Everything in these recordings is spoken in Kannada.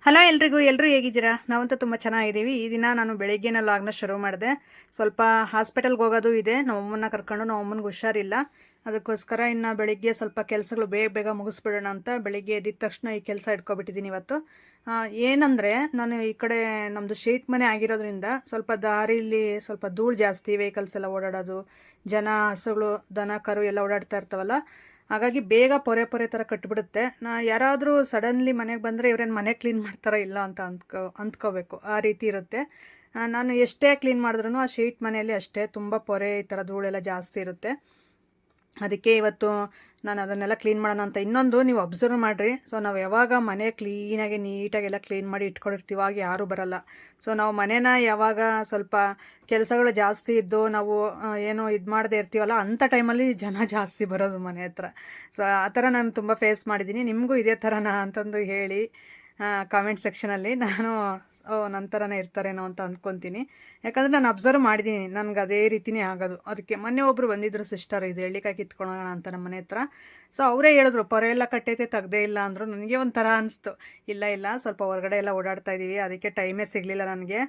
ಹಲೋ ಎಲ್ಲರೂ ಹೇಗಿದ್ದೀರಾ? ನಾವಂತೂ ತುಂಬ ಚೆನ್ನಾಗಿದ್ದೀವಿ. ಈ ದಿನ ನಾನು ಬೆಳಿಗ್ಗೆನೇ ಲಾಗ್ನ ಶುರು ಮಾಡಿದೆ. ಸ್ವಲ್ಪ ಹಾಸ್ಪಿಟಲ್ಗೆ ಹೋಗೋದು ಇದೆ. ನಮ್ಮಮ್ಮನ್ನ ಕರ್ಕೊಂಡು, ನಮ್ಮಮ್ಮನಿಗೆ ಹುಷಾರಿಲ್ಲ. ಅದಕ್ಕೋಸ್ಕರ ಇನ್ನು ಬೆಳಿಗ್ಗೆ ಸ್ವಲ್ಪ ಕೆಲಸಗಳು ಬೇಗ ಬೇಗ ಮುಗಿಸ್ಬಿಡೋಣ ಅಂತ ಬೆಳಿಗ್ಗೆ ಎದ್ದಿದ ತಕ್ಷಣ ಈ ಕೆಲಸ ಇಟ್ಕೊಬಿಟ್ಟಿದ್ದೀನಿ ಇವತ್ತು. ಏನಂದರೆ ನಾನು ಈ ಕಡೆ ನಮ್ಮದು ಶೀಟ್ ಮನೆ ಆಗಿರೋದ್ರಿಂದ ಸ್ವಲ್ಪ ದಾರಿಲಿ ಸ್ವಲ್ಪ ಧೂಳು ಜಾಸ್ತಿ, ವೆಹಿಕಲ್ಸ್ ಎಲ್ಲ ಓಡಾಡೋದು, ಜನ, ಹಸುಗಳು, ದನ ಕರು ಎಲ್ಲ ಓಡಾಡ್ತಾ ಇರ್ತಾವಲ್ಲ. ಹಾಗಾಗಿ ಬೇಗ ಪೊರೆ ಪೊರೆ ಥರ ಕಟ್ಬಿಡುತ್ತೆ. ಯಾರಾದರೂ ಸಡನ್ಲಿ ಮನೆಗೆ ಬಂದರೆ ಇವ್ರೇನು ಮನೆ ಕ್ಲೀನ್ ಮಾಡ್ತಾರೋ ಇಲ್ಲ ಅಂತ ಅಂದ್ಕೋಬೇಕು, ಆ ರೀತಿ ಇರುತ್ತೆ. ನಾನು ಎಷ್ಟೇ ಕ್ಲೀನ್ ಮಾಡಿದ್ರೂ ಆ ಶೀಟ್ ಮನೆಯಲ್ಲಿ ಅಷ್ಟೇ ತುಂಬ ಪೊರೆ, ಈ ಥರ ಧೂಳೆಲ್ಲ ಜಾಸ್ತಿ ಇರುತ್ತೆ. ಅದಕ್ಕೆ ಇವತ್ತು ನಾನು ಅದನ್ನೆಲ್ಲ ಕ್ಲೀನ್ ಮಾಡೋಣ ಅಂತ. ಇನ್ನೊಂದು ನೀವು ಅಬ್ಸರ್ವ್ ಮಾಡಿರಿ, ಸೊ ನಾವು ಯಾವಾಗ ಮನೆ ಕ್ಲೀನಾಗಿ ನೀಟಾಗೆಲ್ಲ ಕ್ಲೀನ್ ಮಾಡಿ ಇಟ್ಕೊಂಡಿರ್ತೀವಿ ಆಗ ಯಾರೂ ಬರಲ್ಲ. ಸೊ ನಾವು ಮನೇನ ಯಾವಾಗ ಸ್ವಲ್ಪ ಕೆಲಸಗಳು ಜಾಸ್ತಿ ಇದ್ದು ನಾವು ಏನೋ ಇದು ಮಾಡದೇ ಇರ್ತೀವಲ್ಲ, ಅಂಥ ಟೈಮಲ್ಲಿ ಜನ ಜಾಸ್ತಿ ಬರೋದು ಮನೆ ಹತ್ರ. ಸೊ ಆ ಥರ ನಾನು ತುಂಬ ಫೇಸ್ ಮಾಡಿದ್ದೀನಿ. ನಿಮಗೂ ಇದೇ ಥರನಾ ಅಂತಂದು ಹೇಳಿ ಕಾಮೆಂಟ್ ಸೆಕ್ಷನಲ್ಲಿ. ನಾನು ನನ್ನ ಥರನೇ ಇರ್ತಾರೇನೋ ಅಂತ ಅಂದ್ಕೊತೀನಿ. ಯಾಕಂದರೆ ನಾನು ಅಬ್ಸರ್ವ್ ಮಾಡಿದ್ದೀನಿ, ನನಗೆ ಅದೇ ರೀತಿಯೇ ಆಗೋದು. ಅದಕ್ಕೆ ಮೊನ್ನೆ ಒಬ್ಬರು ಬಂದಿದ್ದರು, ಸಿಸ್ಟರ್, ಇದು ಎಳ್ಳಿಕಾಯಿ ಕಿತ್ಕೊಳ್ಳೋಣ ಅಂತ ನಮ್ಮ ಮನೆ ಹತ್ರ. ಸೊ ಅವರೇ ಹೇಳಿದ್ರು, ಪೊರೆ ಎಲ್ಲ ಕಟ್ಟೈತೆ, ತೆಗ್ದೇ ಇಲ್ಲ ಅಂದರು. ನನಗೆ ಒಂಥರ ಅನಿಸ್ತು, ಇಲ್ಲ ಸ್ವಲ್ಪ ಹೊರಗಡೆ ಎಲ್ಲ ಓಡಾಡ್ತಾ ಇದ್ದೀವಿ, ಅದಕ್ಕೆ ಟೈಮೇ ಸಿಗಲಿಲ್ಲ ನನಗೆ,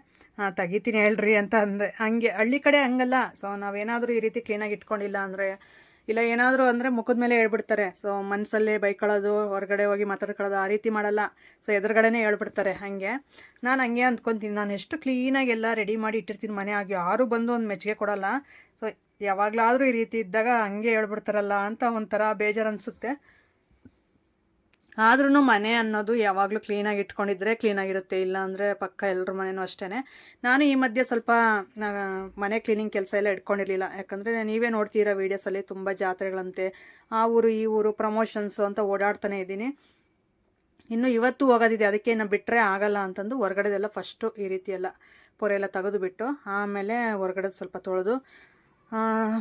ತೆಗಿತೀನಿ ಹೇಳ್ರಿ ಅಂತ ಅಂದೆ. ಹಂಗೆ ಹಳ್ಳಿ ಕಡೆ ಹಂಗಲ್ಲ. ಸೊ ನಾವೇನಾದರೂ ಈ ರೀತಿ ಕ್ಲೀನಾಗಿ ಇಟ್ಕೊಂಡಿಲ್ಲ ಅಂದರೆ, ಇಲ್ಲ ಏನಾದರೂ ಅಂದರೆ ಮುಖದ ಮೇಲೆ ಹೇಳ್ಬಿಡ್ತಾರೆ. ಸೊ ಮನಸ್ಸಲ್ಲೇ ಬೈಕೊಳ್ಳೋದು, ಹೊರಗಡೆ ಹೋಗಿ ಮಾತಾಡ್ಕೊಳ್ಳೋದು ಆ ರೀತಿ ಮಾಡಲ್ಲ. ಸೊ ಎದುರುಗಡೆನೇ ಹೇಳ್ಬಿಡ್ತಾರೆ. ಹಾಗೆ ನಾನು ಹಂಗೆ ಅಂದ್ಕೊತೀನಿ, ನಾನು ಎಷ್ಟು ಕ್ಲೀನಾಗಿ ಎಲ್ಲ ರೆಡಿ ಮಾಡಿ ಇಟ್ಟಿರ್ತೀನಿ ಮನೆ ಆಗಿ, ಯಾರೂ ಬಂದು ಒಂದು ಮೆಚ್ಚುಗೆ ಕೊಡಲ್ಲ. ಸೊ ಯಾವಾಗಲಾದರೂ ಈ ರೀತಿ ಇದ್ದಾಗ ಹಂಗೆ ಹೇಳ್ಬಿಡ್ತಾರಲ್ಲ ಅಂತ ಒಂಥರ ಬೇಜಾರು ಅನಿಸುತ್ತೆ. ಆದ್ರೂ ಮನೆ ಅನ್ನೋದು ಯಾವಾಗಲೂ ಕ್ಲೀನಾಗಿ ಇಟ್ಕೊಂಡಿದ್ರೆ ಕ್ಲೀನಾಗಿರುತ್ತೆ, ಇಲ್ಲ ಅಂದರೆ ಪಕ್ಕ ಎಲ್ಲರ ಮನೆಯೂ ಅಷ್ಟೇ. ನಾನು ಈ ಮಧ್ಯೆ ಸ್ವಲ್ಪ ಮನೆ ಕ್ಲೀನಿಂಗ್ ಕೆಲಸ ಎಲ್ಲ ಇಟ್ಕೊಂಡಿರಲಿಲ್ಲ. ಯಾಕಂದರೆ ನೀವೇ ನೋಡ್ತೀರಾ ವೀಡಿಯೋಸಲ್ಲಿ ತುಂಬ ಜಾತ್ರೆಗಳಂತೆ, ಆ ಊರು ಈ ಊರು ಪ್ರಮೋಷನ್ಸು ಅಂತ ಓಡಾಡ್ತಾನೆ ಇದ್ದೀನಿ. ಇನ್ನು ಇವತ್ತು ಹೋಗೋದಿದೆ, ಅದಕ್ಕೆ ನಾನು ಬಿಟ್ಟರೆ ಆಗಲ್ಲ ಅಂತಂದು ಹೊರಗಡೆದೆಲ್ಲ ಫಸ್ಟು ಈ ರೀತಿ ಎಲ್ಲ ಪೊರೆ ಎಲ್ಲ ತೆಗೆದುಬಿಟ್ಟು ಆಮೇಲೆ ಹೊರಗಡೆ ಸ್ವಲ್ಪ ತೊಳೆದು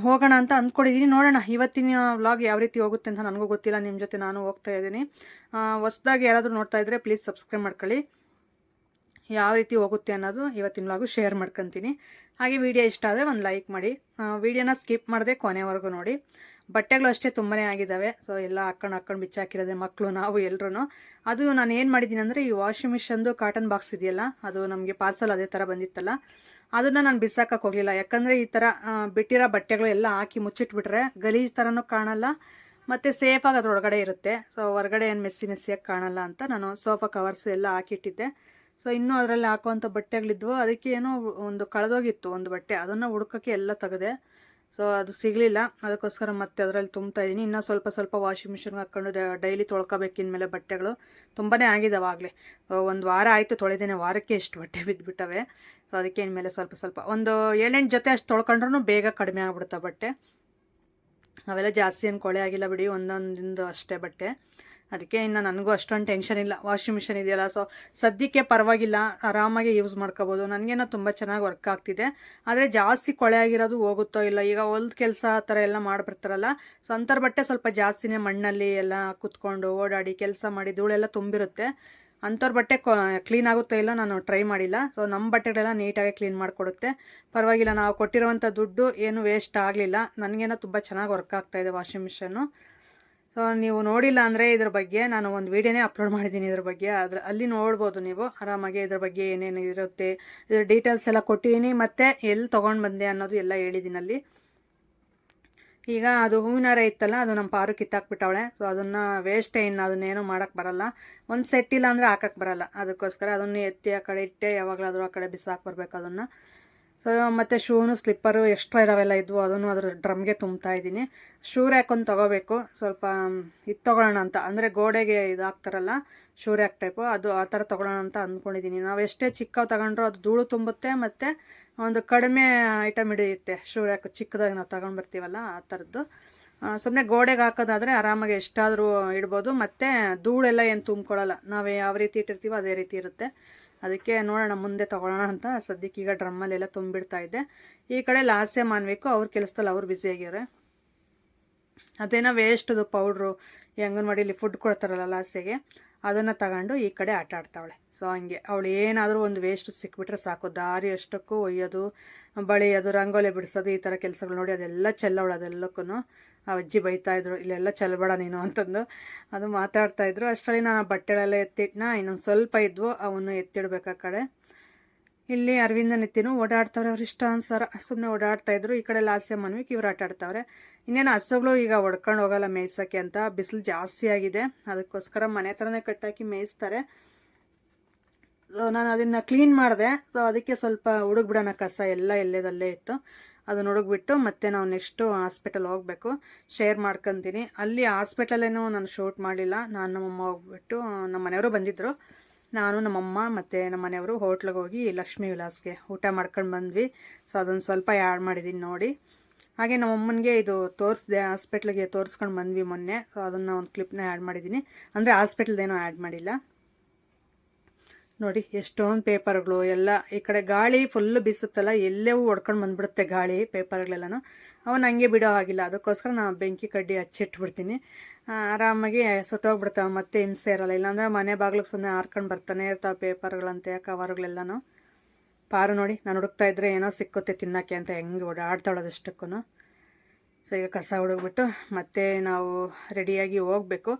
ಹೋಗೋಣ ಅಂತ ಅಂದ್ಕೊಂಡಿದ್ದೀನಿ. ನೋಡೋಣ ಇವತ್ತಿನ ವ್ಲಾಗ್ ಯಾವ ರೀತಿ ಹೋಗುತ್ತೆ ಅಂತ ನನಗೂ ಗೊತ್ತಿಲ್ಲ. ನಿಮ್ಮ ಜೊತೆ ನಾನು ಹೋಗ್ತಾ ಇದ್ದೀನಿ. ಹೊಸದಾಗಿ ಯಾರಾದರೂ ನೋಡ್ತಾ ಇದ್ದರೆ ಪ್ಲೀಸ್ ಸಬ್ಸ್ಕ್ರೈಬ್ ಮಾಡ್ಕೊಳ್ಳಿ. ಯಾವ ರೀತಿ ಹೋಗುತ್ತೆ ಅನ್ನೋದು ಇವತ್ತಿನ ವ್ಲಾಗು ಶೇರ್ ಮಾಡ್ಕೊತೀನಿ. ಹಾಗೆ ವಿಡಿಯೋ ಇಷ್ಟ ಆದರೆ ಒಂದು ಲೈಕ್ ಮಾಡಿ, ವಿಡಿಯೋನ ಸ್ಕಿಪ್ ಮಾಡದೆ ಕೊನೆವರೆಗೂ ನೋಡಿ. ಬಟ್ಟೆಗಳು ಅಷ್ಟೇ ತುಂಬಾ ಆಗಿದ್ದಾವೆ. ಸೊ ಎಲ್ಲ ಹಾಕೊಂಡು ಬಿಚ್ಚಾಕಿರೋದೆ, ಮಕ್ಕಳು, ನಾವು ಎಲ್ಲರೂ. ಅದು ನಾನು ಏನು ಮಾಡಿದ್ದೀನಿ ಅಂದರೆ, ಈ ವಾಷಿಂಗ್ ಮಿಷನ್ದು ಕಾಟನ್ ಬಾಕ್ಸ್ ಇದೆಯಲ್ಲ, ಅದು ನಮಗೆ ಪಾರ್ಸಲ್ ಅದೇ ಥರ ಬಂದಿತ್ತಲ್ಲ, ಅದನ್ನು ನಾನು ಬಿಸಾಕಕ್ಕೆ ಹೋಗಲಿಲ್ಲ. ಯಾಕಂದರೆ ಈ ಥರ ಬಿಟ್ಟಿರೋ ಬಟ್ಟೆಗಳು ಎಲ್ಲ ಹಾಕಿ ಮುಚ್ಚಿಟ್ಬಿಟ್ರೆ ಗಲೀಜು ಥರನೂ ಕಾಣಲ್ಲ, ಮತ್ತು ಸೇಫಾಗಿ ಅದ್ರೊಳಗಡೆ ಇರುತ್ತೆ. ಸೊ ಹೊರಗಡೆ ಏನು ಮೆಸ್ಸಿಯಾಗಿ ಕಾಣಲ್ಲ ಅಂತ ನಾನು ಸೋಫಾ ಕವರ್ಸು ಎಲ್ಲ ಹಾಕಿಟ್ಟಿದ್ದೆ. ಸೊ ಇನ್ನೂ ಅದರಲ್ಲಿ ಹಾಕುವಂಥ ಬಟ್ಟೆಗಳಿದ್ವು. ಅದಕ್ಕೆ ಏನೋ ಒಂದು ಕಳೆದೋಗಿತ್ತು ಒಂದು ಬಟ್ಟೆ, ಅದನ್ನು ಹುಡ್ಕೋಕ್ಕೆ ಎಲ್ಲ ತೆಗೆದೆ. ಸೊ ಅದು ಸಿಗಲಿಲ್ಲ, ಅದಕ್ಕೋಸ್ಕರ ಮತ್ತೆ ಅದರಲ್ಲಿ ತುಂಬ್ತಾ ಇದ್ದೀನಿ. ಇನ್ನೂ ಸ್ವಲ್ಪ ವಾಷಿಂಗ್ ಮಿಷಿನ್ಗೆ ಹಾಕ್ಕೊಂಡು ಡೈಲಿ ತೊಳ್ಕೊಬೇಕು ಇನ್ಮೇಲೆ. ಬಟ್ಟೆಗಳು ತುಂಬಾ ಆಗಿದ್ದಾವೆ ಆಗಲೇ. ಒಂದು ವಾರ ಆಯಿತು ತೊಳೆದೇನೆ, ವಾರಕ್ಕೆ ಎಷ್ಟು ಬಟ್ಟೆ ಬಿದ್ದುಬಿಟ್ಟವೆ. ಸೊ ಅದಕ್ಕೆ ಇನ್ಮೇಲೆ ಸ್ವಲ್ಪ ಒಂದು 7-8 ಜೊತೆ ಅಷ್ಟು ತೊಳ್ಕೊಂಡ್ರೂ ಬೇಗ ಕಡಿಮೆ ಆಗ್ಬಿಡುತ್ತೆ ಬಟ್ಟೆ. ಅವೆಲ್ಲ ಜಾಸ್ತಿ ಏನು ಕೊಳೆ ಆಗಿಲ್ಲ ಬಿಡಿ, ಒಂದೊಂದಿಂದು ಅಷ್ಟೇ ಬಟ್ಟೆ. ಅದಕ್ಕೆ ಇನ್ನು ನನಗೂ ಅಷ್ಟೊಂದು ಟೆನ್ಷನ್ ಇಲ್ಲ. ವಾಷಿಂಗ್ ಮಿಷಿನ್ ಇದೆಯಲ್ಲ, ಸೊ ಸದ್ಯಕ್ಕೆ ಪರವಾಗಿಲ್ಲ, ಆರಾಮಾಗಿ ಯೂಸ್ ಮಾಡ್ಕೋಬೋದು. ನನಗೇನೋ ತುಂಬ ಚೆನ್ನಾಗಿ ವರ್ಕ್ ಆಗ್ತಿದೆ. ಆದರೆ ಜಾಸ್ತಿ ಕೊಳೆ ಆಗಿರೋದು ಹೋಗುತ್ತೋ ಇಲ್ಲ, ಈಗ ಹೊಲ್ದ ಕೆಲಸ ಆ ಥರ ಎಲ್ಲ ಮಾಡಿಬಿಡ್ತಾರಲ್ಲ, ಸೊ ಅಂಥವ್ರ ಬಟ್ಟೆ ಸ್ವಲ್ಪ ಜಾಸ್ತಿನೇ ಮಣ್ಣಲ್ಲಿ ಎಲ್ಲ ಕುತ್ಕೊಂಡು ಓಡಾಡಿ ಕೆಲಸ ಮಾಡಿ ಧೂಳೆಲ್ಲ ತುಂಬಿರುತ್ತೆ. ಅಂಥವ್ರ ಬಟ್ಟೆ ಕ್ಲೀನ್ ಆಗುತ್ತೋ ಇಲ್ಲ ನಾನು ಟ್ರೈ ಮಾಡಿಲ್ಲ. ಸೊ ನಮ್ಮ ಬಟ್ಟೆಗಳೆಲ್ಲ ನೀಟಾಗಿ ಕ್ಲೀನ್ ಮಾಡಿಕೊಡುತ್ತೆ, ಪರವಾಗಿಲ್ಲ. ನಾವು ಕೊಟ್ಟಿರೋವಂಥ ದುಡ್ಡು ಏನು ವೇಸ್ಟ್ ಆಗಲಿಲ್ಲ. ನನಗೇನೋ ತುಂಬ ಚೆನ್ನಾಗಿ ವರ್ಕ್ ಆಗ್ತಾಯಿದೆ ವಾಷಿಂಗ್ ಮಿಷನ್ನು. ಸೊ ನೀವು ನೋಡಿಲ್ಲ ಅಂದರೆ ಇದ್ರ ಬಗ್ಗೆ ನಾನು ಒಂದು ವೀಡಿಯೋನೇ ಅಪ್ಲೋಡ್ ಮಾಡಿದ್ದೀನಿ ಇದ್ರ ಬಗ್ಗೆ, ಅಲ್ಲಿ ನೋಡ್ಬೋದು ನೀವು ಆರಾಮಾಗಿ. ಇದ್ರ ಬಗ್ಗೆ ಏನೇನು ಇರುತ್ತೆ, ಇದ್ರ ಡೀಟೇಲ್ಸ್ ಎಲ್ಲ ಕೊಟ್ಟಿದ್ದೀನಿ, ಮತ್ತು ಎಲ್ಲಿ ತೊಗೊಂಡು ಬಂದೆ ಅನ್ನೋದು ಎಲ್ಲ ಹೇಳಿದ್ದೀನಿ ಅಲ್ಲಿ. ಈಗ ಅದು ಹೂವಿನ ಹಾರ ಇತ್ತಲ್ಲ, ಅದು ನಮ್ಮ ಪಾರು ಕಿತ್ತಾಕ್ಬಿಟ್ಟವಳೆ. ಸೊ ಅದನ್ನು ವೇಸ್ಟೇ, ಇನ್ನು ಅದನ್ನೇನು ಮಾಡೋಕ್ಕೆ ಬರಲ್ಲ. ಒಂದು ಸೆಟ್ ಇಲ್ಲ ಅಂದರೆ ಹಾಕಕ್ಕೆ ಬರಲ್ಲ. ಅದಕ್ಕೋಸ್ಕರ ಅದನ್ನು ಎತ್ತಿ ಆ ಕಡೆ ಇಟ್ಟೆ, ಯಾವಾಗಲಾದರೂ ಆ ಕಡೆ ಬಿಸಾಕಿ ಬರ್ಬೇಕು ಅದನ್ನು. ಸೊ ಮತ್ತು ಶೂನು ಸ್ಲಿಪ್ಪರು ಎಕ್ಸ್ಟ್ರಾ ಇರೋವೆಲ್ಲ ಇದ್ವು, ಅದನ್ನು ಅದ್ರ ಡ್ರಮ್ಗೆ ತುಂಬ್ತಾ ಇದ್ದೀನಿ. ಶೂ ರ್ಯಾಕ್ ಒಂದು ತೊಗೋಬೇಕು, ಸ್ವಲ್ಪ ಇದು ತೊಗೊಳ್ಳೋಣ ಅಂತ. ಅಂದರೆ ಗೋಡೆಗೆ ಇದು ಹಾಕ್ತಾರಲ್ಲ ಶೂ ರ್ಯಾಕ್ ಟೈಪು, ಅದು ಆ ಥರ ತೊಗೊಳ್ಳೋಣ ಅಂತ ಅಂದ್ಕೊಂಡಿದ್ದೀನಿ. ನಾವು ಎಷ್ಟೇ ಚಿಕ್ಕವು ತಗೊಂಡ್ರು ಅದು ಧೂಳು ತುಂಬುತ್ತೆ, ಮತ್ತು ಒಂದು ಕಡಿಮೆ ಐಟಮ್ ಹಿಡಿಯುತ್ತೆ. ಶೂ ರ್ಯಾಕ್ ಚಿಕ್ಕದಾಗಿ ನಾವು ತಗೊಂಡು ಬರ್ತೀವಲ್ಲ ಆ ಥರದ್ದು. ಸುಮ್ಮನೆ ಗೋಡೆಗೆ ಹಾಕೋದಾದರೆ ಆರಾಮಾಗಿ ಎಷ್ಟಾದರೂ ಇಡ್ಬೋದು, ಮತ್ತು ಧೂಳೆಲ್ಲ ಏನು ತುಂಬ್ಕೊಳ್ಳಲ್ಲ. ನಾವು ಯಾವ ರೀತಿ ಇಟ್ಟಿರ್ತೀವೋ ಅದೇ ರೀತಿ ಇರುತ್ತೆ. ಅದಕ್ಕೆ ನೋಡೋಣ ಮುಂದೆ ತೊಗೊಳ್ಳೋಣ ಅಂತ. ಸದ್ಯಕ್ಕೆ ಈಗ ಡ್ರಮ್ಮಲ್ಲೆಲ್ಲ ತುಂಬಿಡ್ತಾ ಇದ್ದೆ. ಈ ಕಡೆ ಲಾಸ್ಯ ಮಾನ್ಬೇಕು, ಅವ್ರ ಕೆಲಸದಲ್ಲಿ ಅವ್ರು ಬ್ಯುಸಿಯಾಗಿವ್ರೆ. ಅದೇನೋ ವೇಸ್ಟದು ಪೌಡ್ರು, ಈ ಅಂಗನವಾಡಿಯಲ್ಲಿ ಫುಡ್ ಕೊಡ್ತಾರಲ್ಲ ಲಾಸ್ಯಗೆ, ಅದನ್ನು ತಗೊಂಡು ಈ ಕಡೆ ಆಟ ಆಡ್ತಾವಳೆ. ಸೊ ಹಂಗೆ ಅವಳು ಏನಾದರೂ ಒಂದು ವೇಸ್ಟ್ ಸಿಕ್ಬಿಟ್ರೆ ಸಾಕು, ದಾರಿ ಅಷ್ಟಕ್ಕೂ ಒಯ್ಯೋದು, ಬಳಿಯೋದು, ರಂಗೋಲಿ ಬಿಡಿಸೋದು, ಈ ಥರ ಕೆಲಸಗಳು ನೋಡಿ ಅದೆಲ್ಲ ಚೆಲ್ಲವಳು ಅದೆಲ್ಲಕ್ಕೂ. ಆ ಅಜ್ಜಿ ಬೈತಾಯಿದ್ರು, ಇಲ್ಲೆಲ್ಲ ಚಲ್ಬೇಡ ನೀನು ಅಂತಂದು. ಅದು ಮಾತಾಡ್ತಾಯಿದ್ರು. ಅಷ್ಟರಲ್ಲಿ ನಾನು ಬಟ್ಟೆಗಳೆಲ್ಲ ಎತ್ತಿಟ್ನ, ಇನ್ನೊಂದು ಸ್ವಲ್ಪ ಇದ್ವು, ಅವನು ಎತ್ತಿಡ್ಬೇಕು ಆ ಕಡೆ. ಇಲ್ಲಿ ಅರವಿಂದ ನಿತಿನು ಓಡಾಡ್ತಾವ್ರೆ, ಅವ್ರು ಇಷ್ಟ ಅನ್ಸಾರ ಸುಮ್ಮನೆ ಓಡಾಡ್ತಾಯಿದ್ರು. ಈ ಕಡೆ ಲಾಸ್ಯ ಮನ್ವಿಕ್ ಇವ್ರು ಆಟ ಆಡ್ತಾವ್ರೆ. ಇನ್ನೇನು ಹಸುಗಳು ಈಗ ಹೊಡ್ಕೊಂಡು ಹೋಗಲ್ಲ ಮೇಯ್ಸೋಕ್ಕೆ ಅಂತ, ಬಿಸಿಲು ಜಾಸ್ತಿ ಆಗಿದೆ, ಅದಕ್ಕೋಸ್ಕರ ಮನೆ ಥರನೇ ಕಟ್ಟಾಕಿ ಮೇಯಿಸ್ತಾರೆ. ಸೊ ನಾನು ಅದನ್ನು ಕ್ಲೀನ್ ಮಾಡಿದೆ. ಸೊ ಅದಕ್ಕೆ ಸ್ವಲ್ಪ ಹುಡುಗ್ಬಿಡೋಣ, ಕಸ ಎಲ್ಲ ಎಲ್ಲದಲ್ಲೇ ಇತ್ತು, ಅದನ್ನು ಹುಡುಗ್ಬಿಟ್ಟು ಮತ್ತೆ ನಾವು ನೆಕ್ಸ್ಟು ಹಾಸ್ಪಿಟಲ್ ಹೋಗಬೇಕು. ಶೇರ್ ಮಾಡ್ಕೊತೀನಿ. ಅಲ್ಲಿ ಹಾಸ್ಪಿಟಲೇನೂ ನಾನು ಶೂಟ್ ಮಾಡಲಿಲ್ಲ. ನಾನು ನಮ್ಮಮ್ಮ ಹೋಗ್ಬಿಟ್ಟು, ನಮ್ಮ ಮನೆಯವರು ಬಂದಿದ್ದರು, ನಾನು ನಮ್ಮಮ್ಮ ಮತ್ತು ನಮ್ಮ ಮನೆಯವರು ಹೋಟ್ಲಿಗೆ ಹೋಗಿ ಲಕ್ಷ್ಮೀ ವಿಲಾಸ್ಗೆ ಊಟ ಮಾಡ್ಕೊಂಡು ಬಂದ್ವಿ. ಸೊ ಅದನ್ನು ಸ್ವಲ್ಪ ಆ್ಯಡ್ ಮಾಡಿದ್ದೀನಿ ನೋಡಿ. ಹಾಗೆ ನಮ್ಮಮ್ಮನಿಗೆ ಇದು ತೋರಿಸ್ದೆ, ಹಾಸ್ಪಿಟ್ಲಿಗೆ ತೋರಿಸ್ಕೊಂಡು ಬಂದ್ವಿ ಮೊನ್ನೆ. ಸೊ ಅದನ್ನು ಒಂದು ಕ್ಲಿಪ್ನ ಆ್ಯಡ್ ಮಾಡಿದ್ದೀನಿ, ಅಂದರೆ ಹಾಸ್ಪಿಟಲ್ದೇನೋ ಆ್ಯಡ್ ಮಾಡಿಲ್ಲ. ನೋಡಿ ಎಷ್ಟೊಂದು ಪೇಪರ್ಗಳು ಎಲ್ಲ, ಈ ಕಡೆ ಗಾಳಿ ಫುಲ್ಲು ಬೀಸುತ್ತಲ್ಲ, ಎಲ್ಲವೂ ಹೊಡ್ಕೊಂಡು ಬಂದ್ಬಿಡುತ್ತೆ ಗಾಳಿ ಪೇಪರ್ಗಳೆಲ್ಲನೂ. ಅವನು ಹಂಗೆ ಬಿಡೋ ಆಗಿಲ್ಲ, ಅದಕ್ಕೋಸ್ಕರ ನಾನು ಬೆಂಕಿ ಕಡ್ಡಿ ಹಚ್ಚಿಟ್ಬಿಡ್ತೀನಿ. ಆರಾಮಾಗಿ ಸುಟ್ಟೋಗ್ಬಿಡ್ತಾವೆ, ಮತ್ತೆ ಹಿಂಸೆ ಇರಲ್ಲ. ಇಲ್ಲಾಂದರೆ ಮನೆ ಬಾಗ್ಲಿಗೆ ಸುಮ್ಮನೆ ಹಾರ್ಕೊಂಡು ಬರ್ತಾನೆ ಇರ್ತಾವೆ ಪೇಪರ್ಗಳಂತೆ, ಕವರ್ಗಳೆಲ್ಲನೂ. ಪಾರು ನೋಡಿ, ನಾನು ಹುಡುಕ್ತಾ ಇದ್ರೆ ಏನೋ ಸಿಕ್ಕುತ್ತೆ ತಿನ್ನೋಕ್ಕೆ ಅಂತ ಹೆಂಗೆ ಓಡಾಡ್ತಾಳೋದಷ್ಟಕ್ಕೂ. ಸೊ ಈಗ ಕಸ ಹುಡುಗ್ಬಿಟ್ಟು ಮತ್ತೆ ನಾವು ರೆಡಿಯಾಗಿ ಹೋಗಬೇಕು.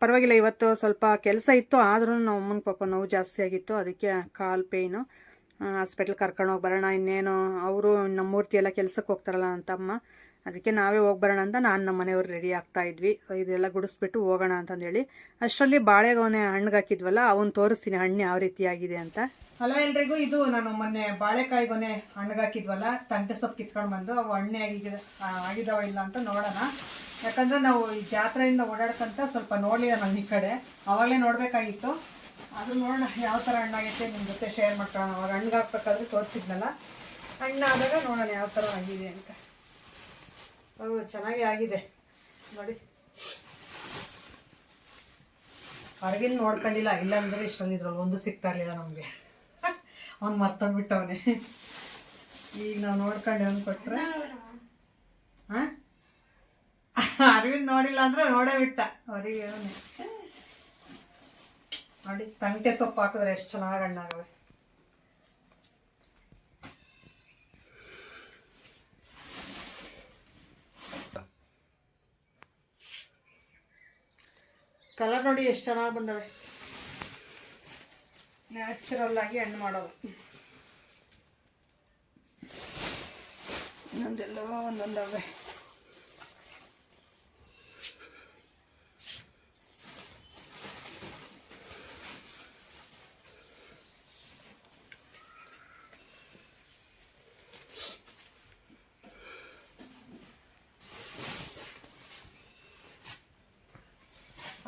ಪರವಾಗಿಲ್ಲ, ಇವತ್ತು ಸ್ವಲ್ಪ ಕೆಲಸ ಇತ್ತು, ಆದ್ರೂ ನಮ್ಮ ಅಮ್ಮನ ಪಾಪ ನೋವು ಜಾಸ್ತಿ ಆಗಿತ್ತು, ಅದಕ್ಕೆ ಕಾಲು ಪೇಯ್ನು. ಹಾಸ್ಪಿಟ್ಲ್ ಕರ್ಕೊಂಡೋಗಿ ಬರೋಣ, ಇನ್ನೇನು ಅವರು ನಮ್ಮೂರ್ತಿ ಎಲ್ಲ ಕೆಲ್ಸಕ್ಕೆ ಹೋಗ್ತಾರಲ್ಲ ನನ್ನ ತಮ್ಮ, ಅದಕ್ಕೆ ನಾವೇ ಹೋಗಿ ಬರೋಣ ಅಂತ ನಾನು ನಮ್ಮ ಮನೆಯವ್ರು ರೆಡಿ ಆಗ್ತಾ ಇದ್ವಿ. ಸೊ ಇದೆಲ್ಲ ಗುಡಿಸ್ಬಿಟ್ಟು ಹೋಗೋಣ ಅಂತಂದೇಳಿ ಅಷ್ಟರಲ್ಲಿ ಬಾಳೆಗೊನೆ ಹಣ್ಣಿಗೆ ಹಾಕಿದ್ವಲ್ಲ, ಅವನು ತೋರಿಸ್ತೀನಿ ಹಣ್ಣು ಯಾವ ರೀತಿ ಆಗಿದೆ ಅಂತ. ಹಲೋ ಎಲ್ರಿಗೂ, ಇದು ನಾನು ಮೊನ್ನೆ ಬಾಳೆಕಾಯಿ ಗೊನೆ ಹಣ್ಣಿಗೆ ಹಾಕಿದ್ವಲ್ಲ, ತಂಟೆ ಸೊಪ್ಪು ಕಿತ್ಕೊಂಡು ಬಂದು ಅವು ಹಣ್ಣೆ ಆಗಿದಾವ ಇಲ್ಲ ಅಂತ ನೋಡೋಣ. ಯಾಕಂದರೆ ನಾವು ಈ ಜಾತ್ರೆಯಿಂದ ಓಡಾಡ್ಕಂತ ಸ್ವಲ್ಪ ನೋಡಲಿಲ್ಲ ನಾನು ಈ ಕಡೆ, ಅವಾಗಲೇ ನೋಡಬೇಕಾಗಿತ್ತು. ಅದು ನೋಡೋಣ ಯಾವ ಥರ ಹಣ್ಣಾಗೈತೆ, ನಿಮ್ಮ ಜೊತೆ ಶೇರ್ ಮಾಡ್ಕೊಳ್ಳೋಣ. ಅವಾಗ ಹಣ್ಣಿಗೆ ಹಾಕ್ಬೇಕಾದ್ರೆ ತೋರಿಸಿದ್ನಲ್ಲ, ಹಣ್ಣಾದಾಗ ನೋಡೋಣ ಯಾವ ಥರ ಆಗಿದೆ ಅಂತ. ಅದು ಚೆನ್ನಾಗಿ ಆಗಿದೆ ನೋಡಿ. ಹೊರಗಿನ ನೋಡ್ಕೊಂಡಿಲ್ಲ, ಇಲ್ಲಾಂದರೆ ಇಷ್ಟೊಂದು ಇದ್ರಲ್ಲಿ ಒಂದು ಸಿಗ್ತಾ ಇರಲಿಲ್ಲ ನಮಗೆ. ಅವ್ನು ಮರ್ತೋಗ್ಬಿಟ್ಟವನೇ. ಈಗ ನಾವು ನೋಡ್ಕೊಂಡು ಅವ್ನು ಕೊಟ್ಟರೆ, ಹಾಂ ಅರವಿಂದ್ ನೋಡಿಲ್ಲ ಅಂದರೆ ನೋಡೇ ಬಿಟ್ಟ ಅವರಿಗೆ. ಅವನೇ ನೋಡಿ, ತಂಟೆ ಸೊಪ್ಪು ಹಾಕಿದ್ರೆ ಎಷ್ಟು ಚೆನ್ನಾಗಿ ಹಣ್ಣಾಗವೆ. ಕಲರ್ ನೋಡಿ ಎಷ್ಟು ಚೆನ್ನಾಗಿ ಬಂದವೆ. ನ್ಯಾಚುರಲ್ ಆಗಿ ಹಣ್ಣು ಮಾಡೋದು. ಇನ್ನೊಂದೆಲ್ಲೋ ಒಂದೊಂದವೆ.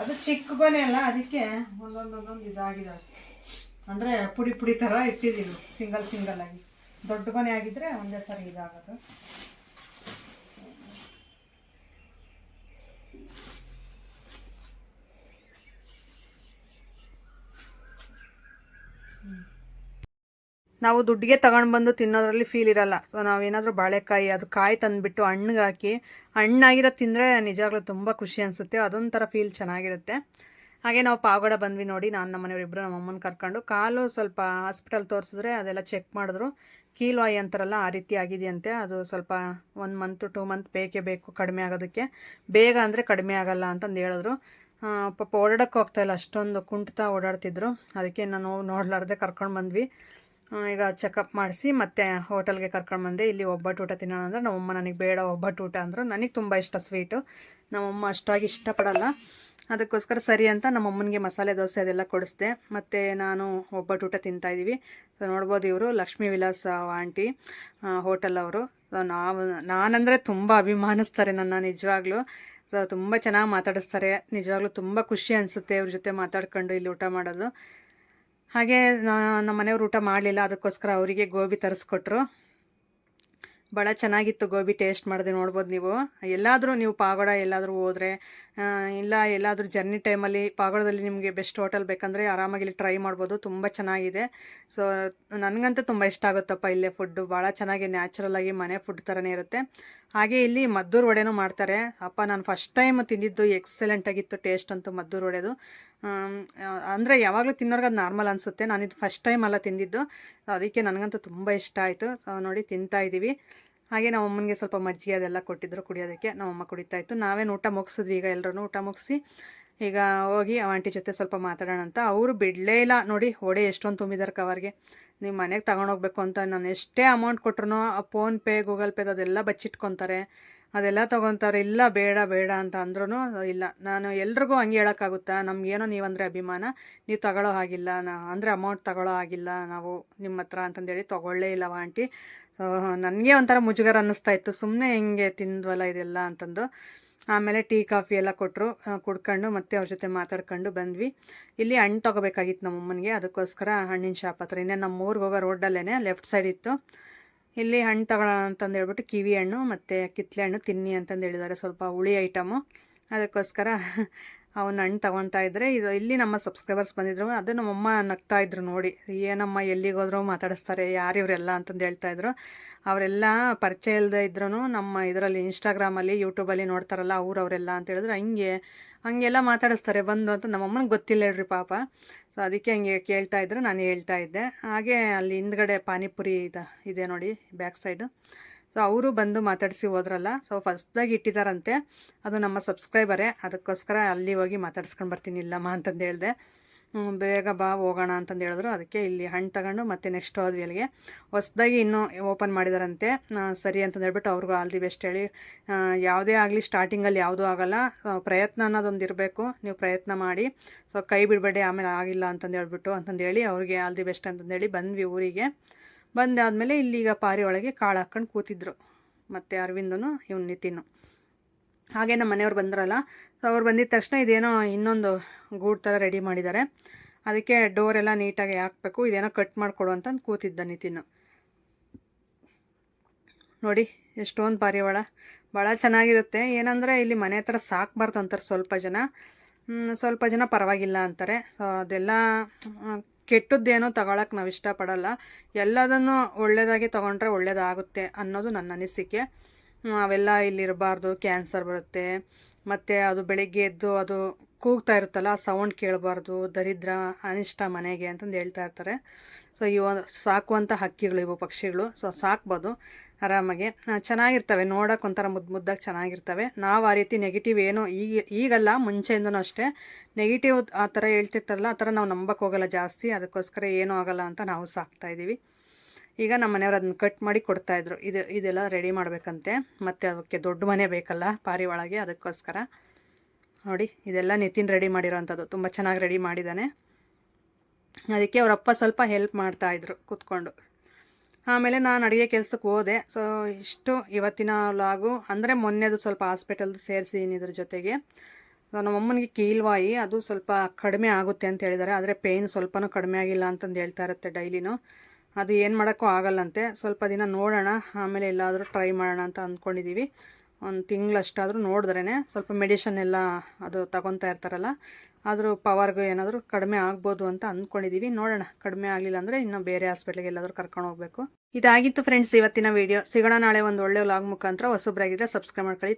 ಅದು ಚಿಕ್ಕ ಗೊನೆ ಅಲ್ಲ, ಅದಕ್ಕೆ ಒಂದೊಂದೊಂದೊಂದು ಇದಾಗಿದ್ದಾವೆ. ಅಂದರೆ ಪುಡಿ ಪುಡಿ ಥರ ಇಟ್ಟಿದ್ದೀವಿ ಸಿಂಗಲ್ ಸಿಂಗಲ್ ಆಗಿ. ದೊಡ್ಡ ಗೊನೆ ಆಗಿದ್ರೆ ಒಂದೇ ಸರಿ ಇದಾಗೋದು. ನಾವು ದುಡ್ಡಿಗೆ ತಗೊಂಡು ಬಂದು ತಿನ್ನೋದ್ರಲ್ಲಿ ಫೀಲ್ ಇರಲ್ಲ. ಸೊ ನಾವೇನಾದರೂ ಬಾಳೆಕಾಯಿ ಅದು ಕಾಯಿ ತಂದುಬಿಟ್ಟು ಹಣ್ಣಿಗೆ ಹಾಕಿ ಹಣ್ಣಾಗಿರೋ ತಿಂದರೆ ನಿಜವಾಗ್ಲೂ ತುಂಬ ಖುಷಿ ಅನಿಸುತ್ತೆ, ಅದೊಂಥರ ಫೀಲ್ ಚೆನ್ನಾಗಿರುತ್ತೆ. ಹಾಗೆ ನಾವು ಪಾವಗಡ ಬಂದ್ವಿ ನೋಡಿ, ನಾನು ನಮ್ಮ ಮನೆಯವರಿಬ್ಬರು ನಮ್ಮ ಅಮ್ಮನ ಕರ್ಕೊಂಡು. ಕಾಲು ಸ್ವಲ್ಪ ಹಾಸ್ಪಿಟಲ್ ತೋರಿಸಿದ್ರೆ ಅದೆಲ್ಲ ಚೆಕ್ ಮಾಡಿದ್ರು, ಕೀಲುವಾಯಿ ಅಂತಾರಲ್ಲ ಆ ರೀತಿ ಆಗಿದೆಯಂತೆ. ಅದು ಸ್ವಲ್ಪ 1 ಮಂತ್ 2 ಮಂತ್ ಬೇಕೇ ಬೇಕು ಕಡಿಮೆ ಆಗೋದಕ್ಕೆ, ಬೇಗ ಅಂದರೆ ಕಡಿಮೆ ಆಗಲ್ಲ ಅಂತಂದು ಹೇಳಿದ್ರು. ಪಾಪ ಓಡಾಡೋಕ್ಕೆ ಹೋಗ್ತಾಯಿಲ್ಲ, ಅಷ್ಟೊಂದು ಕುಂಟ್ತಾ ಓಡಾಡ್ತಿದ್ರು, ಅದಕ್ಕೆ ನಾನು ನೋಡ್ಲಾರ್ದೆ ಕರ್ಕೊಂಡು ಬಂದ್ವಿ. ಈಗ ಚೆಕಪ್ ಮಾಡಿಸಿ ಮತ್ತೆ ಹೋಟೆಲ್ಗೆ ಕರ್ಕೊಂಡು ಬಂದೆ. ಇಲ್ಲಿ ಒಬ್ಬಟ್ಟು ಊಟ ತಿನ್ನೋಣ ಅಂದರೆ ನಮ್ಮಮ್ಮ ನನಗೆ ಬೇಡ ಒಬ್ಬಟ್ಟು ಊಟ ಅಂದರು. ನನಗೆ ತುಂಬ ಇಷ್ಟ ಸ್ವೀಟು, ನಮ್ಮಮ್ಮ ಅಷ್ಟಾಗಿ ಇಷ್ಟಪಡಲ್ಲ, ಅದಕ್ಕೋಸ್ಕರ ಸರಿ ಅಂತ ನಮ್ಮಮ್ಮನಿಗೆ ಮಸಾಲೆ ದೋಸೆ ಅದೆಲ್ಲ ಕೊಡಿಸ್ದೆ. ಮತ್ತು ನಾನು ಒಬ್ಬಟ್ಟು ಊಟ ತಿಂತಾಯಿದ್ದೀವಿ. ಸೊ ನೋಡ್ಬೋದು, ಇವರು ಲಕ್ಷ್ಮೀ ವಿಲಾಸ್ ಆಂಟಿ ಹೋಟೆಲ್ ಅವರು. ಸೊ ನಾನಂದರೆ ತುಂಬ ಅಭಿಮಾನಿಸ್ತಾರೆ ನನ್ನ ನಿಜವಾಗ್ಲೂ. ಸೊ ತುಂಬ ಚೆನ್ನಾಗಿ ಮಾತಾಡಿಸ್ತಾರೆ, ನಿಜವಾಗ್ಲೂ ತುಂಬ ಖುಷಿ ಅನಿಸುತ್ತೆ ಇವ್ರ ಜೊತೆ ಮಾತಾಡ್ಕೊಂಡು ಇಲ್ಲಿ ಊಟ ಮಾಡೋದು. ಹಾಗೆ ನಮ್ಮ ಮನೆಯವ್ರು ಊಟ ಮಾಡಲಿಲ್ಲ, ಅದಕ್ಕೋಸ್ಕರ ಅವರಿಗೆ ಗೋಬಿ ತರಿಸ್ಕೊಟ್ರು. ಭಾಳ ಚೆನ್ನಾಗಿತ್ತು ಗೋಬಿ, ಟೇಸ್ಟ್ ಮಾಡಿದೆ ನೋಡ್ಬೋದು ನೀವು. ಎಲ್ಲಾದರೂ ನೀವು ಪಾವಗಡ ಎಲ್ಲಾದರೂ ಹೋದರೆ, ಇಲ್ಲ ಎಲ್ಲಾದರೂ ಜರ್ನಿ ಟೈಮಲ್ಲಿ ಪಾವಗಡದಲ್ಲಿ ನಿಮಗೆ ಬೆಸ್ಟ್ ಹೋಟೆಲ್ ಬೇಕಂದರೆ ಆರಾಮಾಗಿ ಇಲ್ಲಿ ಟ್ರೈ ಮಾಡ್ಬೋದು, ತುಂಬ ಚೆನ್ನಾಗಿದೆ. ಸೊ ನನಗಂತೂ ತುಂಬ ಇಷ್ಟ ಆಗುತ್ತಪ್ಪ ಇಲ್ಲೇ ಫುಡ್ಡು, ಭಾಳ ಚೆನ್ನಾಗಿ ನ್ಯಾಚುರಲಾಗಿ ಮನೆ ಫುಡ್ ಥರನೇ ಇರುತ್ತೆ. ಹಾಗೆ ಇಲ್ಲಿ ಮದ್ದೂರು ವಡೆನೂ ಮಾಡ್ತಾರೆ. ಅಪ್ಪ ನಾನು ಫಸ್ಟ್ ಟೈಮ್ ತಿಂದಿದ್ದು, ಎಕ್ಸಲೆಂಟಾಗಿತ್ತು ಟೇಸ್ಟ್ ಅಂತೂ ಮದ್ದೂರು ವಡೆದು. ಅಂದರೆ ಯಾವಾಗಲೂ ತಿನ್ನೋರ್ಗೆ ಅದು ನಾರ್ಮಲ್ ಅನಿಸುತ್ತೆ, ನಾನಿದು ಫಸ್ಟ್ ಟೈಮ್ ಅಲ್ಲ ತಿಂದಿದ್ದು, ಅದಕ್ಕೆ ನನಗಂತೂ ತುಂಬ ಇಷ್ಟ ಆಯಿತು. ಸೊ ನೋಡಿ ತಿಂತಾಯಿದ್ದೀವಿ. ಹಾಗೆ ನಮ್ಮ ಅಮ್ಮನಿಗೆ ಸ್ವಲ್ಪ ಮಜ್ಜಿಗೆ ಅದೆಲ್ಲ ಕೊಟ್ಟಿದ್ರು ಕುಡಿಯೋದಕ್ಕೆ, ನಮ್ಮಮ್ಮ ಕುಡಿತಾ ಇತ್ತು. ನಾವೇನು ಊಟ ಮುಗಿಸಿದ್ವಿ, ಈಗ ಎಲ್ಲರೂ ಊಟ ಮುಗಿಸಿ ಈಗ ಹೋಗಿ ಆಂಟಿ ಜೊತೆ ಸ್ವಲ್ಪ ಮಾತಾಡೋಣ ಅಂತ. ಅವರು ಬಿಡಲೇ ಇಲ್ಲ ನೋಡಿ, ಒಡೆ ಎಷ್ಟೊಂದು ತುಂಬಿದ್ದಾರೆ ಕವರ್ಗೆ. ನೀವು ಮನೆಗೆ ತಗೊಂಡೋಗ್ಬೇಕು ಅಂತ ನಾನು ಎಷ್ಟೇ ಅಮೌಂಟ್ ಕೊಟ್ರು ಫೋನ್ಪೇ ಗೂಗಲ್ ಪೇ ಅದೆಲ್ಲ ಬಚ್ಚಿಟ್ಕೊತಾರೆ, ಅದೆಲ್ಲ ತೊಗೊತಾರೆ. ಇಲ್ಲ ಬೇಡ ಬೇಡ ಅಂತ ಅಂದ್ರೂ ಇಲ್ಲ. ನಾನು ಎಲ್ರಿಗೂ ಹಂಗೆ ಹೇಳೋಕ್ಕಾಗುತ್ತಾ? ನಮಗೇನೋ ನೀವಂದರೆ ಅಭಿಮಾನ, ನೀವು ತಗೊಳ್ಳೋ ಹಾಗಿಲ್ಲ, ಅಂದರೆ ಅಮೌಂಟ್ ತಗೊಳ್ಳೋ ಆಗಿಲ್ಲ ನಾವು ನಿಮ್ಮ ಹತ್ರ ಅಂತಂದೇಳಿ ತೊಗೊಳ್ಳೇ ಇಲ್ಲವ ಆಂಟಿ. ಸೊ ನನಗೆ ಒಂಥರ ಮುಜುಗರ ಅನ್ನಿಸ್ತಾ ಇತ್ತು, ಸುಮ್ಮನೆ ಹಿಂಗೆ ತಿಂದ್ವಲ್ಲ ಇದೆಲ್ಲ ಅಂತಂದು. ಆಮೇಲೆ ಟೀ ಕಾಫಿ ಎಲ್ಲ ಕೊಟ್ಟರು, ಕುಡ್ಕೊಂಡು ಮತ್ತೆ ಅವ್ರ ಜೊತೆ ಮಾತಾಡ್ಕೊಂಡು ಬಂದ್ವಿ. ಇಲ್ಲಿ ಹಣ್ಣು ತೊಗೋಬೇಕಾಗಿತ್ತು ನಮ್ಮಮ್ಮನಿಗೆ, ಅದಕ್ಕೋಸ್ಕರ ಹಣ್ಣಿನ ಶಾಪ್ ಹತ್ರ, ಇನ್ನೇ ನಮ್ಮ ಊರಿಗೆ ಹೋಗೋ ರೋಡಲ್ಲೇ ಲೆಫ್ಟ್ ಸೈಡ್ ಇತ್ತು. ಇಲ್ಲಿ ಹಣ್ಣು ತಗೊಳ್ಳೋಣ ಅಂತಂದು ಹೇಳ್ಬಿಟ್ಟು ಕಿವಿ ಹಣ್ಣು ಮತ್ತು ಕಿತ್ತಲೆ ಹಣ್ಣು ತಿನ್ನಿ ಅಂತಂದು ಹೇಳಿದ್ದಾರೆ, ಸ್ವಲ್ಪ ಹುಳಿ ಐಟಮು. ಅದಕ್ಕೋಸ್ಕರ ಅವನ್ನ ಹಣ್ಣು ತೊಗೊತಾ ಇದ್ದರೆ, ಇಲ್ಲಿ ನಮ್ಮ ಸಬ್ಸ್ಕ್ರೈಬರ್ಸ್ ಬಂದಿದ್ರು, ಅದು ನಮ್ಮಮ್ಮ ನಗ್ತಾ ಇದ್ರು ನೋಡಿ, ಏನಮ್ಮ ಎಲ್ಲಿಗೋದ್ರೂ ಮಾತಾಡಿಸ್ತಾರೆ, ಯಾರು ಇವರೆಲ್ಲ ಅಂತಂದು ಹೇಳ್ತಾಯಿದ್ರು. ಅವರೆಲ್ಲ ಪರಿಚಯ ಇಲ್ಲದೆ ಇದ್ರೂ ನಮ್ಮ ಇದರಲ್ಲಿ ಇನ್ಸ್ಟಾಗ್ರಾಮಲ್ಲಿ ಯೂಟ್ಯೂಬಲ್ಲಿ ನೋಡ್ತಾರಲ್ಲ ಅವರೆಲ್ಲ ಅಂತ ಹೇಳಿದ್ರು. ಹಂಗೆಲ್ಲ ಮಾತಾಡಿಸ್ತಾರೆ ಬಂದು ಅಂತ ನಮ್ಮಮ್ಮನಿಗೆ ಗೊತ್ತಿಲ್ಲ ಹೇಳ್ರಿ ಪಾಪ. ಸೊ ಅದಕ್ಕೆ ಹಂಗೆ ಕೇಳ್ತಾ ಇದ್ರು, ನಾನು ಹೇಳ್ತಾ ಇದ್ದೆ. ಹಾಗೆ ಅಲ್ಲಿ ಹಿಂದ್ಗಡೆ ಪಾನಿಪುರಿ ಇದೆ ನೋಡಿ ಬ್ಯಾಕ್ ಸೈಡು. ಸೊ ಅವರು ಬಂದು ಮಾತಾಡಿಸಿ ಹೋದ್ರಲ್ಲ. ಸೊ ಫಸ್ಟ್ದಾಗಿ ಇಟ್ಟಿದ್ದಾರಂತೆ, ಅದು ನಮ್ಮ ಸಬ್ಸ್ಕ್ರೈಬರೇ, ಅದಕ್ಕೋಸ್ಕರ ಅಲ್ಲಿ ಹೋಗಿ ಮಾತಾಡ್ಸ್ಕೊಂಡು ಬರ್ತೀನಿ ಇಲ್ಲಮ್ಮ ಅಂತಂದು ಹೇಳಿದೆ. ಬೇಗ ಬಾ ಹೋಗೋಣ ಅಂತಂದು ಹೇಳಿದ್ರು. ಅದಕ್ಕೆ ಇಲ್ಲಿ ಹಣ್ಣು ತಗೊಂಡು ಮತ್ತೆ ನೆಕ್ಸ್ಟ್ ಹೋದ್ವಿ ಅಲ್ಲಿಗೆ. ಹೊಸ್ದಾಗಿ ಇನ್ನೂ ಓಪನ್ ಮಾಡಿದಾರಂತೆ. ಸರಿ ಅಂತಂದು ಹೇಳ್ಬಿಟ್ಟು ಅವ್ರಿಗೂ ಆಲ್ ದಿ ಬೆಸ್ಟ್ ಹೇಳಿ. ಯಾವುದೇ ಆಗಲಿ ಸ್ಟಾರ್ಟಿಂಗಲ್ಲಿ ಯಾವುದೂ ಆಗೋಲ್ಲ, ಪ್ರಯತ್ನ ಅನ್ನೋದೊಂದು ಇರಬೇಕು, ನೀವು ಪ್ರಯತ್ನ ಮಾಡಿ. ಸೊ ಕೈ ಬಿಡಬೇಡಿ ಆಮೇಲೆ ಆಗಿಲ್ಲ ಅಂತಂದು ಹೇಳ್ಬಿಟ್ಟು ಅಂತಂದೇಳಿ ಅವ್ರಿಗೆ ಆಲ್ ದಿ ಬೆಸ್ಟ್ ಅಂತಂದೇಳಿ ಬಂದ್ವಿ ಊರಿಗೆ. ಬಂದಾದಮೇಲೆ ಇಲ್ಲಿಗ ಪಾರಿ ಒಳಗೆ ಕಾಳು ಹಾಕ್ಕೊಂಡು ಕೂತಿದ್ರು, ಮತ್ತು ಅರವಿಂದನು ಇವ್ನು ನಿತಿನ್ನು. ಹಾಗೆ ನಮ್ಮ ಮನೆಯವ್ರು ಬಂದ್ರಲ್ಲ, ಸೊ ಅವ್ರು ಬಂದಿದ್ದ ತಕ್ಷಣ ಇದೇನೋ ಇನ್ನೊಂದು ಗೂಡು ಥರ ರೆಡಿ ಮಾಡಿದ್ದಾರೆ, ಅದಕ್ಕೆ ಡೋರೆಲ್ಲ ನೀಟಾಗಿ ಹಾಕಬೇಕು, ಇದೇನೋ ಕಟ್ ಮಾಡಿಕೊಡು ಅಂತಂದು ಕೂತಿದ್ದ ನಿತಿನ್ನು. ನೋಡಿ ಎಷ್ಟೊಂದು ಪಾರಿವಾಳ, ಭಾಳ ಚೆನ್ನಾಗಿರುತ್ತೆ. ಏನಂದರೆ ಇಲ್ಲಿ ಮನೆ ಹತ್ರ ಸಾಕಬಾರ್ದು ಅಂತಾರೆ ಸ್ವಲ್ಪ ಜನ ಪರವಾಗಿಲ್ಲ ಅಂತಾರೆ. ಸೊ ಅದೆಲ್ಲ ಕೆಟ್ಟದ್ದೇನೋ ತಗೊಳಕ್ಕೆ ನಾವು ಇಷ್ಟಪಡಲ್ಲ, ಎಲ್ಲದನ್ನು ಒಳ್ಳೆಯದಾಗಿ ತೊಗೊಂಡ್ರೆ ಒಳ್ಳೆಯದಾಗುತ್ತೆ ಅನ್ನೋದು ನನ್ನ ಅನಿಸಿಕೆ. ಅವೆಲ್ಲ ಇಲ್ಲಿರಬಾರ್ದು, ಕ್ಯಾನ್ಸರ್ ಬರುತ್ತೆ, ಮತ್ತು ಅದು ಬೆಳಿಗ್ಗೆ ಎದ್ದು ಅದು ಕೂಗ್ತಾ ಇರುತ್ತಲ್ಲ, ಸೌಂಡ್ ಕೇಳಬಾರ್ದು, ದರಿದ್ರ ಅನಿಷ್ಟ ಮನೆಗೆ ಅಂತಂದು ಹೇಳ್ತಾ ಇರ್ತಾರೆ. ಸೊ ಇವು ಸಾಕುವಂಥ ಹಕ್ಕಿಗಳು, ಇವು ಪಕ್ಷಿಗಳು. ಸೊ ಸಾಕ್ಬೋದು ಆರಾಮಾಗಿ, ಚೆನ್ನಾಗಿರ್ತವೆ ನೋಡೋಕೆ, ಒಂಥರ ಮುದ್ದಾಗಿ ಚೆನ್ನಾಗಿರ್ತವೆ. ನಾವು ಆ ರೀತಿ ನೆಗೆಟಿವ್ ಏನೋ ಈಗಲ್ಲ ಮುಂಚೆಯಿಂದನೂ ಅಷ್ಟೇ ನೆಗೆಟಿವ್ ಆ ಥರ ಹೇಳ್ತಿರ್ತಾರಲ್ಲ, ಆ ಥರ ನಾವು ನಂಬಕ್ಕೆ ಹೋಗಲ್ಲ ಜಾಸ್ತಿ. ಅದಕ್ಕೋಸ್ಕರ ಏನೂ ಆಗೋಲ್ಲ ಅಂತ ನಾವು ಸಾಕ್ತಾಯಿದ್ದೀವಿ. ಈಗ ನಮ್ಮ ಮನೆಯವ್ರು ಅದನ್ನ ಕಟ್ ಮಾಡಿ ಕೊಡ್ತಾಯಿದ್ರು. ಇದೆಲ್ಲ ರೆಡಿ ಮಾಡಬೇಕಂತೆ, ಮತ್ತು ಅದಕ್ಕೆ ದೊಡ್ಡ ಮನೆ ಬೇಕಲ್ಲ ಪಾರಿವಾಳಗೆ, ಅದಕ್ಕೋಸ್ಕರ ನೋಡಿ ಇದೆಲ್ಲ ನಿತಿನ್ ರೆಡಿ ಮಾಡಿರೋವಂಥದ್ದು, ತುಂಬ ಚೆನ್ನಾಗಿ ರೆಡಿ ಮಾಡಿದ್ದಾನೆ. ಅದಕ್ಕೆ ಅವರಪ್ಪ ಸ್ವಲ್ಪ ಹೆಲ್ಪ್ ಮಾಡ್ತಾಯಿದ್ರು ಕೂತ್ಕೊಂಡು. ಆಮೇಲೆ ನಾನು ಅಡುಗೆ ಕೆಲಸಕ್ಕೆ ಹೋದೆ. ಸೊ ಇಷ್ಟು ಇವತ್ತಿನ ಲಾಗು. ಅಂದರೆ ಮೊನ್ನೆದು ಸ್ವಲ್ಪ ಹಾಸ್ಪಿಟಲ್ದು ಸೇರಿಸಿದ್ದೀನಿ ಇದ್ರ ಜೊತೆಗೆ. ನಮ್ಮಮ್ಮನಿಗೆ ಕೀಲ್ವಾಯಿ, ಅದು ಸ್ವಲ್ಪ ಕಡಿಮೆ ಆಗುತ್ತೆ ಅಂತ ಹೇಳಿದ್ದಾರೆ, ಆದರೆ ಪೇಯ್ನ್ ಸ್ವಲ್ಪನೂ ಕಡಿಮೆ ಆಗಿಲ್ಲ ಅಂತಂದು ಹೇಳ್ತಾ ಇರುತ್ತೆ ಡೈಲಿನೂ. ಅದು ಏನು ಮಾಡೋಕ್ಕೂ ಆಗಲ್ಲಂತೆ, ಸ್ವಲ್ಪ ದಿನ ನೋಡೋಣ, ಆಮೇಲೆ ಎಲ್ಲಾದರೂ ಟ್ರೈ ಮಾಡೋಣ ಅಂತ ಅಂದ್ಕೊಂಡಿದ್ದೀವಿ. ಒಂದು ತಿಂಗಳಷ್ಟಾದರೂ ನೋಡಿದ್ರೇ ಸ್ವಲ್ಪ ಮೆಡಿಷನ್ ಎಲ್ಲ ಅದು ತಗೊತಾ ಇರ್ತಾರಲ್ಲ, ಆದರೂ ಪವರ್ಗೆ ಏನಾದರೂ ಕಡಿಮೆ ಆಗ್ಬೋದು ಅಂತ ಅಂದ್ಕೊಂಡಿದ್ದೀವಿ. ನೋಡೋಣ, ಕಡಿಮೆ ಆಗಲಿಲ್ಲ ಅಂದರೆ ಇನ್ನೂ ಬೇರೆ ಹಾಸ್ಪಿಟ್ಲಿಗೆ ಎಲ್ಲಾದರೂ ಕರ್ಕೊಂಡು ಹೋಗಬೇಕು. ಇದಾಗಿತ್ತು ಫ್ರೆಂಡ್ಸ್ ಇವತ್ತಿನ ವೀಡಿಯೋ. ಸಿಗೋಣ ನಾಳೆ ಒಂದು ಒಳ್ಳೆ ವ್ಲಾಗ್ ಮುಖಾಂತರ. ಹೊಸಬ್ರಾಗಿದ್ದರೆ ಸಬ್ಸ್ಕ್ರೈಬ್ ಮಾಡ್ಕೊಳ್ಳಿ.